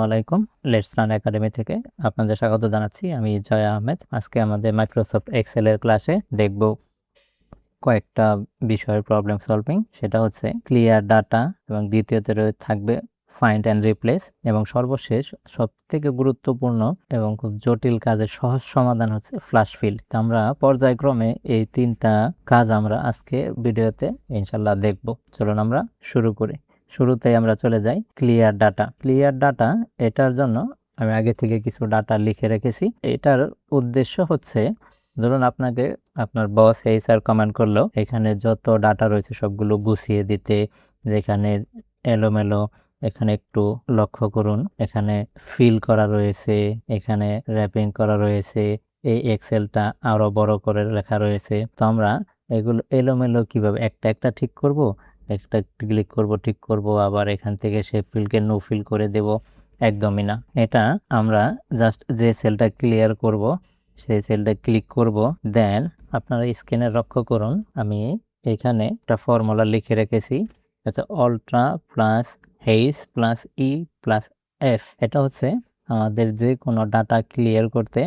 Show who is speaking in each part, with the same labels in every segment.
Speaker 1: আলাইকুম let's learn academy থেকে আপনাদের স্বাগত জানাচ্ছি। আমি জয় আহমেদ। আজকে আমাদের মাইক্রোসফট এক্সেল এর ক্লাসে দেখব কয়েকটা বিষয়ের প্রবলেম সলভিং। সেটা হচ্ছে ক্লিয়ার ডাটা এবং দ্বিতীয়তে থাকবে ফাইন্ড অ্যান্ড রিপ্লেস এবং সর্বশেষ সবথেকে গুরুত্বপূর্ণ এবং খুব জটিল কাজের সহজ সমাধান হচ্ছে ফ্ল্যাশ ফিল। আমরা পর্যায়ক্রমে এই তিনটা কাজ আমরা আজকে ভিডিওতে ইনশাল্লাহ দেখব। চলুন আমরা শুরু করি। শুরুতেই আমরা চলে যাই ক্লিয়ার ডাটা। ক্লিয়ার ডাটা এটার জন্য আমি আগে থেকে কিছু ডাটা লিখে রেখেছি। এটার উদ্দেশ্য হচ্ছে, ধরুন আপনাকে আপনার বস এইচআর কমান্ড করলো এখানে যত ডাটা রয়েছে সবগুলো গুছিয়ে দিতে, যেখানে এলোমেলো এখানে একটু লক্ষ্য করুন, এখানে ফিল করা রয়েছে, এখানে র্যাপিং করা রয়েছে, এই এক্সেলটা আরো বড় করে লেখা রয়েছে। তো আমরা এগুলো এলোমেলো কিভাবে একটা একটা ঠিক করব, একটা ক্লিক করব ঠিক করব, আবার এখান থেকে সে ফিলকে নো ফিল করে দেব, একদমই না। এটা আমরা জাস্ট যে সেলটা ক্লিয়ার করব সেই সেলটা ক্লিক করব। দেন আপনারা স্ক্রিনে লক্ষ্য করুন, আমি এখানে একটা ফর্মুলা লিখে রেখেছি, আচ্ছা অল্ট্রা plus H plus E plus F. এটা হচ্ছে আমাদের যে কোনো ডাটা ক্লিয়ার করতে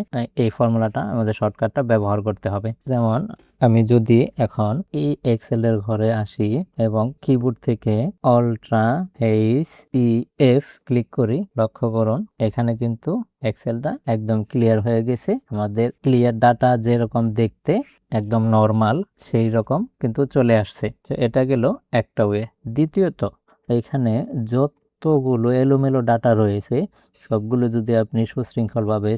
Speaker 1: এই ফর্মুলাটা আমাদের শর্টকাটটা ব্যবহার করতে হবে। যেমন আমি যদি এখন এই এক্সেল এর ঘরে আসি এবং কিবোর্ড থেকে অল্ট্রা এইচ ই এফ ক্লিক করি, লক্ষ্য করুন এখানে কিন্তু এক্সেলটা একদম ক্লিয়ার হয়ে গেছে। আমাদের ক্লিয়ার ডাটা যেরকম দেখতে একদম নর্মাল সেই রকম কিন্তু চলে আসছে। তো এটা গেল একটা ওয়ে। দ্বিতীয়ত এখানে যতগুলো এলোমেলো ডাটা রয়েছে সবগুলো যদি আপনি সুশৃঙ্খলভাবে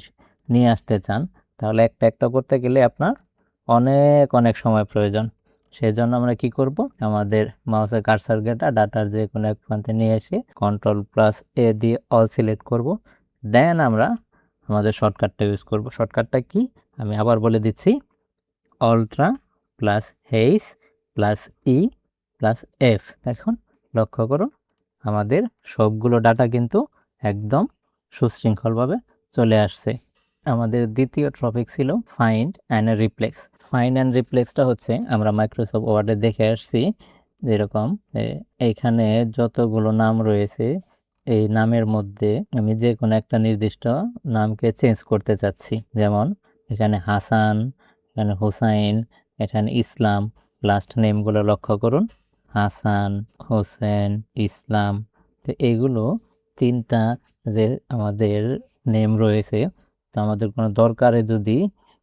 Speaker 1: নিয়ে আসতে চান তাহলে একটা একটা করতে গেলে আপনার অনেক অনেক সময় প্রয়োজন। সেই জন্য আমরা কি করব, আমাদের মাউসের কার্সার ডাটার যে কোনো এক প্রান্তে নিয়ে এসে কন্ট্রোল প্লাস এ দিয়ে অল সিলেক্ট করব। দেন আমরা আমাদের শর্টকাটটা ইউজ করব। শর্টকাটটা কি আমি আবার বলে দিচ্ছি, অল্ট্রা plus H plus E plus F. এখন লক্ষ্য করুন আমাদের সবগুলো ডাটা কিন্তু একদম সুশৃঙ্খলভাবে চলে আসছে। আমাদের দ্বিতীয় টপিক ছিল find and replace. Find and রিপ্লেসটা হচ্ছে আমরা মাইক্রোসফট ওয়ার্ডে দেখে আসছি, যেরকম এইখানে যতগুলো নাম রয়েছে এই নামের মধ্যে আমি যে কোনো একটা নির্দিষ্ট নামকে চেঞ্জ করতে চাচ্ছি। যেমন এখানে হাসান, এখানে হুসাইন, এখানে ইসলাম। লাস্ট নেমগুলো লক্ষ্য করুন, হাসান, হোসেন, ইসলাম। তো এগুলো তিনটা যে আমাদের নেম রয়েছে, তো আমাদের কোনো দরকারে যদি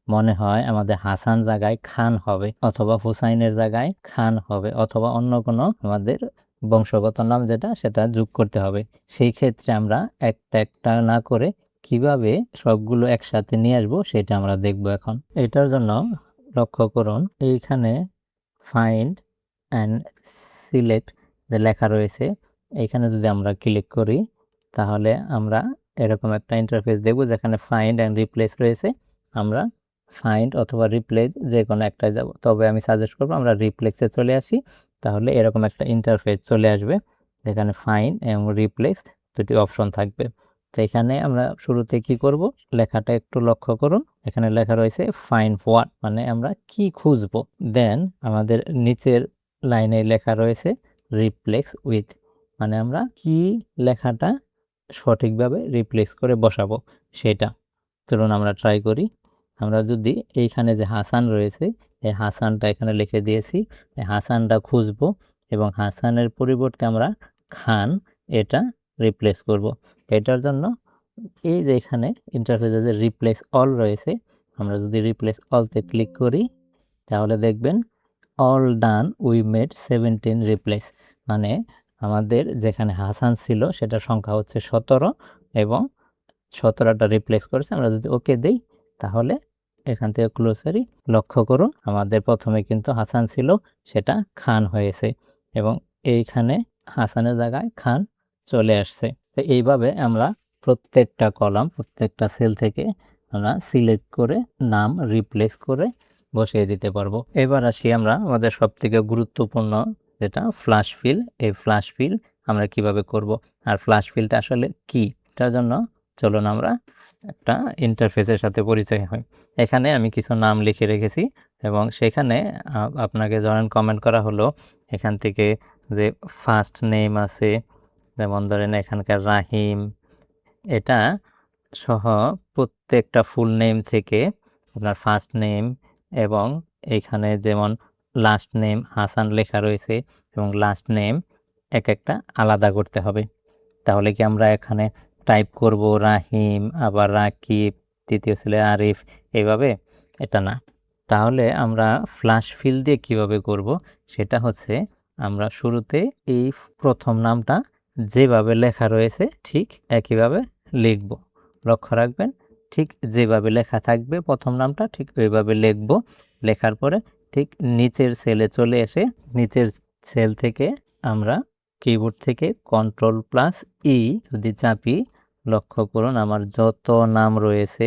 Speaker 1: মনে হয় আমাদের হাসান জায়গায় খান হবে, অথবা হুসাইনের জায়গায় খান হবে, অথবা অন্য কোনো আমাদের বংশগত নাম যেটা সেটা যোগ করতে হবে, সেই ক্ষেত্রে আমরা একটা একটা না করে কিভাবে সবগুলো একসাথে নিয়ে আসবো সেটা আমরা দেখব এখন। এটার জন্য লক্ষ্য করুন এইখানে ফাইন্ড অ্যান্ড সিলেক্ট যে লেখা রয়েছে এখানে যদি আমরা ক্লিক করি তাহলে আমরা এরকম একটা ইন্টারফেস দেখব যেখানে ফাইন্ড অ্যান্ড রিপ্লেস রয়েছে। আমরা ফাইন্ড অথবা রিপ্লেস যে কোনো একটাই যাব, তবে আমি সাজেস্ট করবো আমরা রিপ্লেসে চলে আসি, তাহলে এরকম একটা ইন্টারফেস চলে আসবে যেখানে ফাইন্ড এবং রিপ্লেস দুটি অপশন থাকবে। তো এখানে আমরা শুরুতে কি করব, লেখাটা একটু লক্ষ্য করুন, এখানে লেখা রয়েছে ফাইন্ড হোয়াট, মানে আমরা কি খুঁজবো। দেন আমাদের নিচের লাইনে লেখা রয়েছে রিপ্লেস উইথ, মানে আমরা কি লেখাটা সঠিকভাবে রিপ্লেস করে বসাবো সেটা। চলুন আমরা ট্রাই করি। আমরা যদি এইখানে যে হাসান রয়েছে এই হাসানটা এখানে লিখে দিয়েছি, এই হাসানটা খুঁজবো এবং হাসানের পরিবর্তে আমরা খান এটা রিপ্লেস করব। এটার জন্য এই যে এখানে ইন্টারফেসে যে রিপ্লেস অল রয়েছে, আমরা যদি রিপ্লেস অলতে ক্লিক করি তাহলে দেখবেন all done we made 17 replace, মানে আমাদের যেখানে হাসান ছিল সেটার সংখ্যা হচ্ছে 17 এবং 17টা রিপ্লেস করেছে। আমরা যদি ওকে দেই তাহলে এখান থেকে ক্লোজারি লক্ষ্য করুন আমাদের প্রথমে কিন্তু হাসান ছিল সেটা খান হয়েছে এবং এইখানে হাসানের জায়গায় খান চলে আসছে। তো এইভাবে আমরা প্রত্যেকটা কলাম প্রত্যেকটা সেল থেকে আমরা সিলেক্ট করে নাম রিপ্লেস করে বসিয়ে দিতে পারবো। এবার আসি আমরা আমাদের সবথেকে গুরুত্বপূর্ণ যেটা ফ্ল্যাশ ফিল। এই ফ্ল্যাশ ফিল আমরা কিভাবে করব আর ফ্ল্যাশ ফিলটা আসলে কি, এটার জন্য চলুন আমরা একটা ইন্টারফেসের সাথে পরিচয় হই। এখানে আমি কিছু নাম লিখে রেখেছি এবং সেখানে আপনাকে ধরেন কমেন্ট করা হলো এখান থেকে যে ফার্স্ট নেম আছে, যেমন ধরেন এখানকার রাহিম, এটা সহ প্রত্যেকটা ফুল নেম থেকে আপনার ফার্স্ট নেম এবং এইখানে যেমন লাস্ট নেম হাসান লেখা রয়েছে এবং লাস্ট নেম এক একটা আলাদা করতে হবে। তাহলে কি আমরা এখানে টাইপ করব রাহিম, আবার রাকিব, তৃতীয় ছেলে আরিফ, এইভাবে? এটা না। তাহলে আমরা ফ্ল্যাশ ফিল দিয়ে কিভাবে করব, সেটা হচ্ছে আমরা শুরুতে এই প্রথম নামটা যেভাবে লেখা রয়েছে ঠিক একইভাবে লিখব। লক্ষ্য রাখবেন, ঠিক যেভাবে লেখা থাকবে প্রথম নামটা ঠিক ওইভাবে লিখব। লেখার পরে ঠিক নিচের সেলে চলে এসে নিচের সেল থেকে আমরা কিবোর্ড থেকে Ctrl+E যদি চাপি, লক্ষ্য করুন আমার যত নাম রয়েছে,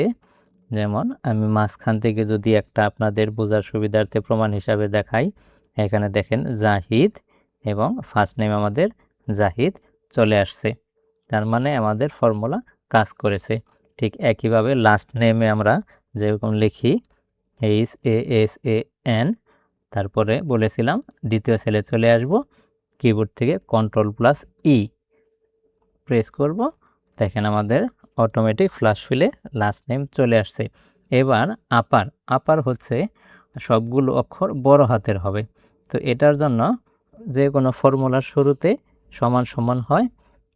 Speaker 1: যেমন আমি মাঝখান থেকে যদি একটা আপনাদের বোঝার সুবিধার্থে প্রমাণ হিসাবে দেখাই, এখানে দেখেন জাহিদ এবং ফার্স্ট নেম আমাদের জাহিদ চলে আসছে, তার মানে আমাদের ফর্মুলা কাজ করেছে। ঠিক একইভাবে লাস্ট নেমে আমরা যেরকম লিখি HASAN, তারপরে বলেছিলাম দ্বিতীয় সেলে চলে আসব, কিবোর্ড থেকে Ctrl+E প্রেস করব, দেখেন আমাদের অটোমেটিক ফ্ল্যাশ ফিলে লাস্ট নেম চলে আসছে। এবার আপার হচ্ছে সবগুলো অক্ষর বড় হাতের হবে। তো এটার জন্য যে কোনো ফর্মুলার শুরুতে সমান সমান হয়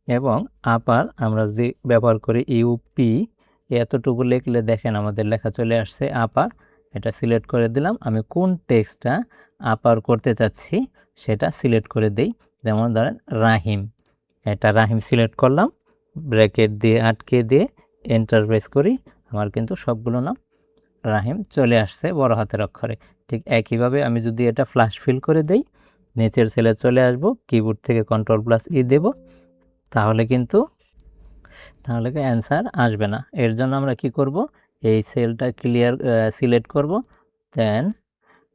Speaker 1: এবং আপার আমরা যদি ব্যবহার করি ইউপি, এতটুকু লিখলে দেখেন আমাদের লেখা চলে আসছে আপার। এটা সিলেক্ট করে দিলাম। আমি কোন টেক্সটটা আপার করতে চাচ্ছি সেটা সিলেক্ট করে দেই। যেমন ধরেন রাহিম, এটা রাহিম সিলেক্ট করলাম, ব্র্যাকেট দিয়ে আটকে দিয়ে এন্টার প্রেস করি, আমার কিন্তু সবগুলো নাম রাহিম চলে আসছে বড় হাতের অক্ষরে। ঠিক একইভাবে আমি যদি এটা ফ্ল্যাশ ফিল করে দেই, নিচের সেলে চলে আসব, কিবোর্ড থেকে Ctrl+E দেব, তাহলে কিন্তু অ্যান্সার আসবে না। এর জন্য আমরা কি করব, এই সেলটা সিলেক্ট করব, দেন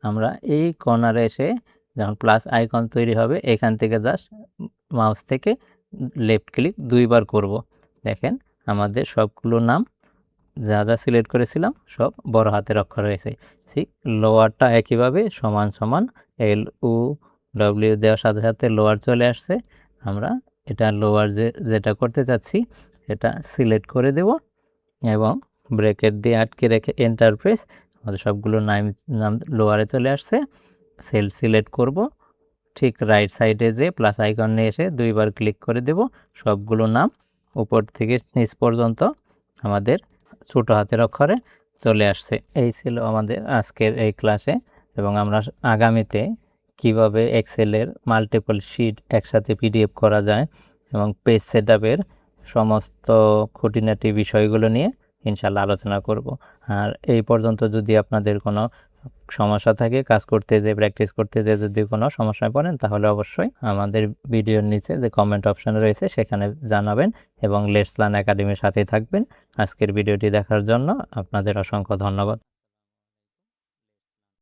Speaker 1: আমরা এই কর্নারে এসে যখন প্লাস আইকন তৈরি হবে এখান থেকে জাস্ট মাউস থেকে লেফট ক্লিক 2বার করব। দেখেন আমাদের সবগুলো নাম যা যা সিলেক্ট করেছিলাম সব বড় হাতের অক্ষর হয়েছে। ঠিক লোয়ারটা একইভাবে সমান সমান LUW দেওয়ার সাথে সাথে লোয়ার চলে আসছে। আমরা এটা লোয়ার যেটা করতে চাচ্ছি এটা সিলেক্ট করে দেব এবং ব্র্যাকেট দিয়ে আটকে রেখে এন্টার প্রেস, আমাদের সবগুলো নাম লোয়ারে চলে আসছে। সেল সিলেক্ট করব, ঠিক রাইট সাইডে যে প্লাস আইকন নিয়ে এসে 2বার ক্লিক করে দেব, সবগুলো নাম উপর থেকে নিচ পর্যন্ত আমাদের ছোট হাতের অক্ষরে চলে আসছে। এই ছিল আমাদের আজকের এই ক্লাসে, এবং আমরা আগামীতে কিভাবে এক্সেলের মাল্টিপল শিট একসাথে PDF করা যায় এবং পেজ সেটআপের সমস্ত খুঁটিনাটি বিষয়গুলো নিয়ে ইনশাল্লাহ আলোচনা করব। আর এই পর্যন্ত যদি আপনাদের কোনো সমস্যা থাকে, কাজ করতে যে প্র্যাকটিস করতে যে যদি কোনো সমস্যায় পড়েন, তাহলে অবশ্যই আমাদের ভিডিওর নিচে যে কমেন্ট অপশন রয়েছে সেখানে জানাবেন এবং লেটস লার্ন একাডেমির সাথেই থাকবেন। আজকের ভিডিওটি দেখার জন্য আপনাদের অসংখ্য ধন্যবাদ।